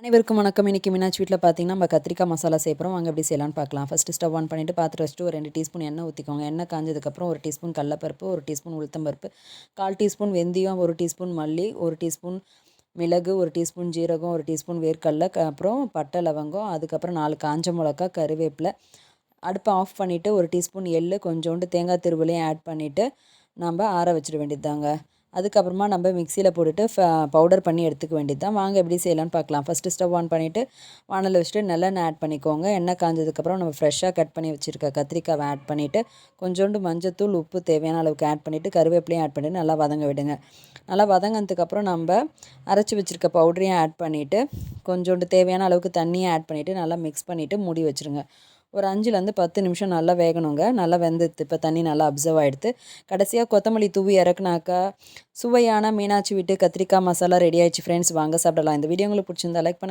அனைவருக்கும் வணக்கம். இன்றைக்கி மீனாட்சி வீட்டில் பார்த்தீங்கன்னா நம்ம கத்திரிக்காய் மசாலா சேர்ப்போம். வாங்க எப்படி செய்யலான்னு பார்க்கலாம். ஃபஸ்ட்டு ஸ்டவ் ஆன் பண்ணிவிட்டு பாத்திரம் வச்சுட்டு ஒரு 2 டீஸ்பூன் எண்ணெய் ஊற்றிக்கோங்க. எண்ணெய் காஞ்சதுக்கப்புறம் 1 டீஸ்பூன் கடலப்பருப்பு, 1 டீஸ்பூன் உளுத்தம்பருப்பு, 1/4 டீஸ்பூன் வெந்தயம், 1 டீஸ்பூன் மல்லி, 1 டீஸ்பூன் மிளகு, 1 டீஸ்பூன் ஜீரகம், 1 டீஸ்பூன் வேர்க்கடலை, அப்புறம் பட்டை லவங்கம், அதுக்கப்புறம் 4 காஞ்ச மிளகா, கருவேப்பிலை. அடுப்பை ஆஃப் பண்ணிவிட்டு 1 டீஸ்பூன் எள்ளு, கொஞ்சோண்டு தேங்காய் திருவலையும் ஆட் பண்ணிவிட்டு நம்ம ஆற வச்சிட வேண்டியது தாங்க. அதுக்கப்புறமா நம்ம மிக்சியில் போட்டுட்டு பவுடர் பண்ணி எடுத்துக்க வேண்டியது தான். வாங்க எப்படி செய்யலான்னு பார்க்கலாம். ஃபஸ்ட்டு ஸ்டவ் ஆன் பண்ணிவிட்டு வானலில் வச்சுட்டு நல்லெண்ணெய் ஆட் பண்ணிக்கோங்க. எண்ணெய் காஞ்சதுக்கப்புறம் நம்ம ஃப்ரெஷ்ஷாக கட் பண்ணி வச்சுருக்க கத்திரிக்காவை ஆட் பண்ணிவிட்டு கொஞ்சோண்டு மஞ்சத்தூள், உப்பு தேவையான அளவுக்கு ஆட் பண்ணிவிட்டு கருவேப்பிலையும் ஆட் பண்ணிவிட்டு நல்லா வதங்க விடுங்க. நல்லா வதங்கினதுக்கப்புறம் நம்ம அரைச்சி வச்சுருக்க பவுடரையும் ஆட் பண்ணிவிட்டு கொஞ்சோண்டு தேவையான அளவுக்கு தண்ணியை ஆட் பண்ணிவிட்டு நல்லா மிக்ஸ் பண்ணிவிட்டு மூடி வச்சுருங்க. ஒரு 5லேருந்து 10 நிமிஷம் நல்லா வேகணுங்க. நல்லா வெந்துடுது. இப்போ தண்ணி நல்லா அப்சர்வ் ஆகிடுது. கடைசியாக கொத்தமல்லி தூவி இறக்குனாக்கா சுவையான மீனாட்சி வீட்டு கத்திரிக்காய் மசாலா ரெடி ஆயிடுச்சு ஃப்ரெண்ட்ஸ். வாங்க சாப்பிடலாம். இந்த வீடியோ உங்களுக்கு பிடிச்சிருந்தா லைக் பண்ணுங்கள்.